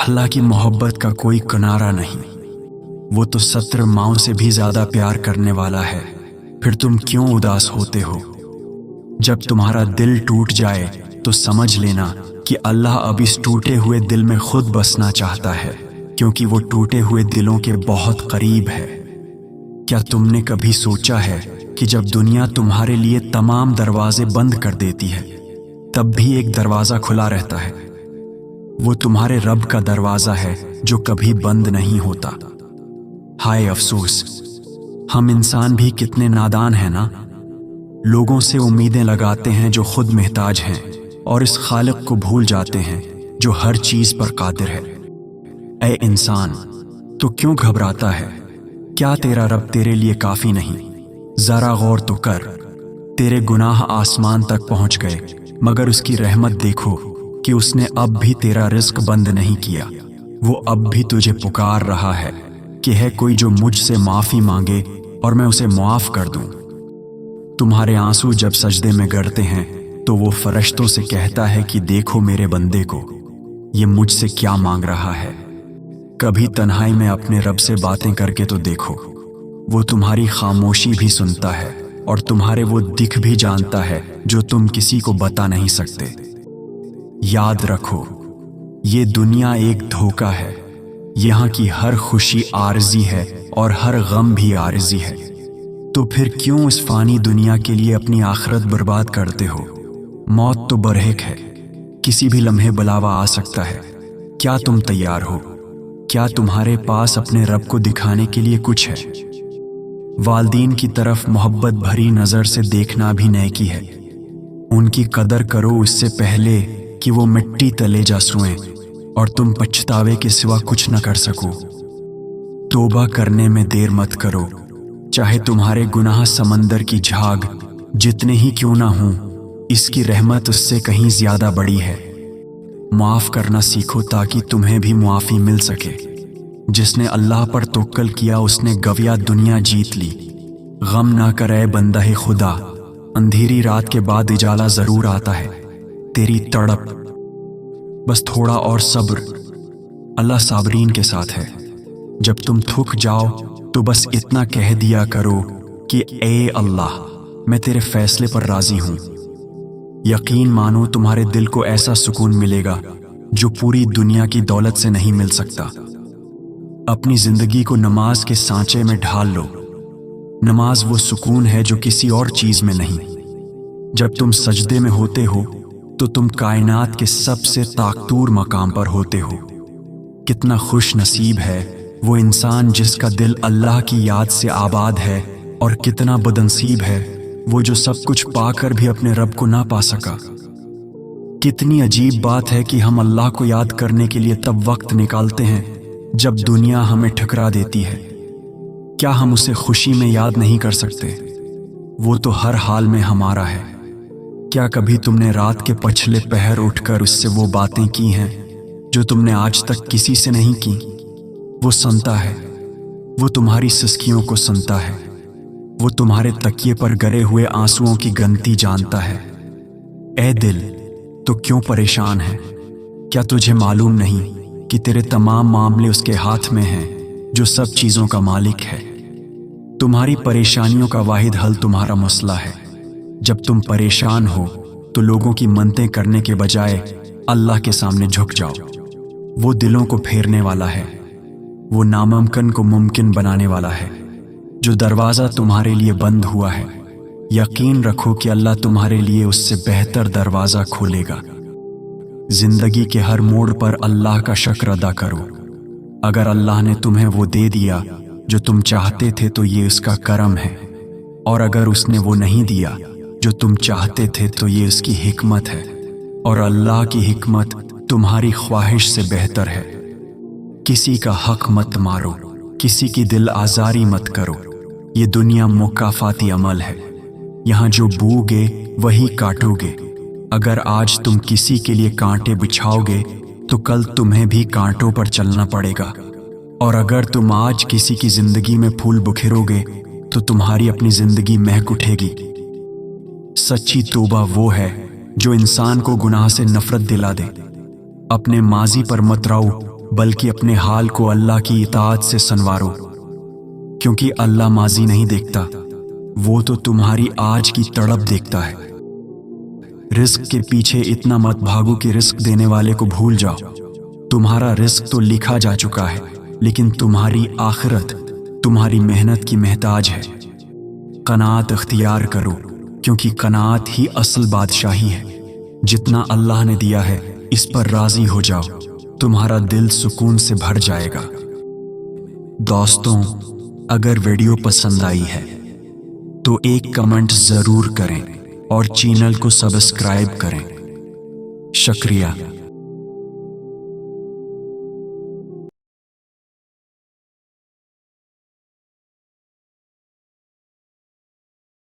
अल्लाह की मोहब्बत का कोई किनारा नहीं। वो तो 17 माओं से भी ज्यादा प्यार करने वाला है। फिर तुम क्यों उदास होते हो? जब तुम्हारा दिल टूट जाए तो समझ लेना कि अल्लाह अब इस टूटे हुए दिल में खुद बसना चाहता है, क्योंकि वो टूटे हुए दिलों के बहुत करीब है। क्या तुमने कभी सोचा है कि जब दुनिया तुम्हारे लिए तमाम दरवाजे बंद कर देती है, तब भी एक दरवाजा खुला रहता है? वो तुम्हारे रब का दरवाजा है जो कभी बंद नहीं होता। हाय अफसोस, हम इंसान भी कितने नादान हैं ना। लोगों से उम्मीदें लगाते हैं जो खुद मोहताज हैं, और इस खालिक को भूल जाते हैं जो हर चीज पर कादिर है। ऐ इंसान, तो क्यों घबराता है? क्या तेरा रब तेरे लिए काफी नहीं? जरा गौर तो कर। तेरे गुनाह आसमान तक पहुंच गए, मगर उसकी रहमत देखो कि उसने अब भी तेरा रिस्क बंद नहीं किया। वो अब भी तुझे पुकार रहा है कि है कोई जो मुझसे माफी मांगे और मैं उसे मुआफ कर दूं। तुम्हारे आंसू जब सजदे में गिरते हैं तो वो फरिश्तों से कहता है कि देखो मेरे बंदे को, ये मुझसे क्या मांग रहा है। कभी तन्हाई में अपने रब से बातें करके तो देखो, वो तुम्हारी खामोशी भी सुनता है और तुम्हारे वो दिख भी जानता है जो तुम किसी को बता नहीं सकते। याद रखो, ये दुनिया एक धोखा है। यहाँ की हर खुशी आरजी है और हर गम भी आरजी है। तो फिर क्यों इस फानी दुनिया के लिए अपनी आखिरत बर्बाद करते हो? मौत तो बरहक है, किसी भी लम्हे बुलावा आ सकता है। क्या तुम तैयार हो? क्या तुम्हारे पास अपने रब को दिखाने के लिए कुछ है? वालदीन की तरफ मोहब्बत भरी नजर से देखना भी नेकी है। उनकी कदर करो इससे पहले कि वो मिट्टी तले जा सोएं और तुम पछतावे के सिवा कुछ न कर सको। तौबा करने में देर मत करो, चाहे तुम्हारे गुनाह समंदर की झाग जितने ही क्यों ना हों, इसकी रहमत उससे कहीं ज्यादा बड़ी है। माफ करना सीखो ताकि तुम्हें भी मुआफी मिल सके। जिसने अल्लाह पर तवक्कल किया उसने गविया दुनिया जीत ली। गम ना करे बंदा है खुदा, अंधेरी रात के बाद उजाला जरूर आता है। तेरी तड़प, बस थोड़ा और सब्र, अल्लाह साबरीन के साथ है। जब तुम थक जाओ तो बस इतना कह दिया करो कि ए अल्लाह, मैं तेरे फैसले पर राजी हूं। यकीन मानो तुम्हारे दिल को ऐसा सुकून मिलेगा जो पूरी दुनिया की दौलत से नहीं मिल सकता। अपनी जिंदगी को नमाज के सांचे में ढाल लो। नमाज वो सुकून है जो किसी और चीज में नहीं। जब तुम सजदे में होते हो तो तुम कायनात के सबसे ताकतूर मकाम पर होते हो। कितना खुश नसीब है वो इंसान जिसका दिल अल्लाह की याद से आबाद है, और कितना बदनसीब है वो जो सब कुछ पाकर भी अपने रब को ना पा सका। कितनी अजीब बात है कि हम अल्लाह को याद करने के लिए तब वक्त निकालते हैं जब दुनिया हमें ठुकरा देती है। क्या हम उसे खुशी में याद नहीं कर सकते? वो तो हर हाल में हमारा है। क्या कभी तुमने रात के पछले पहर उठकर उससे वो बातें की हैं जो तुमने आज तक किसी से नहीं की? वो सुनता है, वो तुम्हारी सिसकियों को सुनता है, वो तुम्हारे तकिए पर गिरे हुए आंसुओं की गिनती जानता है। ए दिल, तो क्यों परेशान है? क्या तुझे मालूम नहीं कि तेरे तमाम मामले उसके हाथ में हैं जो सब चीजों का मालिक है? तुम्हारी परेशानियों का वाहिद हल तुम्हारा मसला है। जब तुम परेशान हो तो लोगों की मन्नतें करने के बजाय अल्लाह के सामने झुक जाओ। वो दिलों को फेरने वाला है, वो नामुमकिन को मुमकिन बनाने वाला है। जो दरवाजा तुम्हारे लिए बंद हुआ है, यकीन रखो कि अल्लाह तुम्हारे लिए उससे बेहतर दरवाजा खोलेगा। जिंदगी के हर मोड़ पर अल्लाह का शुक्र अदा करो। अगर अल्लाह ने तुम्हें वो दे दिया जो तुम चाहते थे तो ये उसका करम है, और अगर उसने वो नहीं दिया जो तुम चाहते थे तो ये उसकी हिकमत है। और अल्लाह की हिकमत तुम्हारी ख्वाहिश से बेहतर है। किसी का हक मत मारो, किसी की दिल आजारी मत करो। ये दुनिया मुकाफाती अमल है, यहाँ जो बोगे वही काटोगे। अगर आज तुम किसी के लिए कांटे बिछाओगे तो कल तुम्हें भी कांटों पर चलना पड़ेगा। और अगर तुम आज किसी की जिंदगी में फूल बुखेरोगे तो तुम्हारी अपनी जिंदगी महक उठेगी। सच्ची तौबा वो है जो इंसान को गुनाह से नफरत दिला दे। अपने माजी पर मत राओ बल्कि अपने हाल को अल्लाह की इताअत से संवारो, क्योंकि अल्लाह माजी नहीं देखता, वो तो तुम्हारी आज की तड़प देखता है। रिस्क के पीछे इतना मत भागो कि रिस्क देने वाले को भूल जाओ। तुम्हारा रिस्क तो लिखा जा चुका है, लेकिन तुम्हारी आखिरत तुम्हारी मेहनत की महताज है। कनात अख्तियार करो, क्योंकि कनात ही असल बादशाही है। जितना अल्लाह ने दिया है इस पर राजी हो जाओ, तुम्हारा दिल सुकून से भर जाएगा। दोस्तों, अगर वीडियो पसंद आई है तो एक कमेंट जरूर करें और चैनल को सब्सक्राइब करें। शुक्रिया।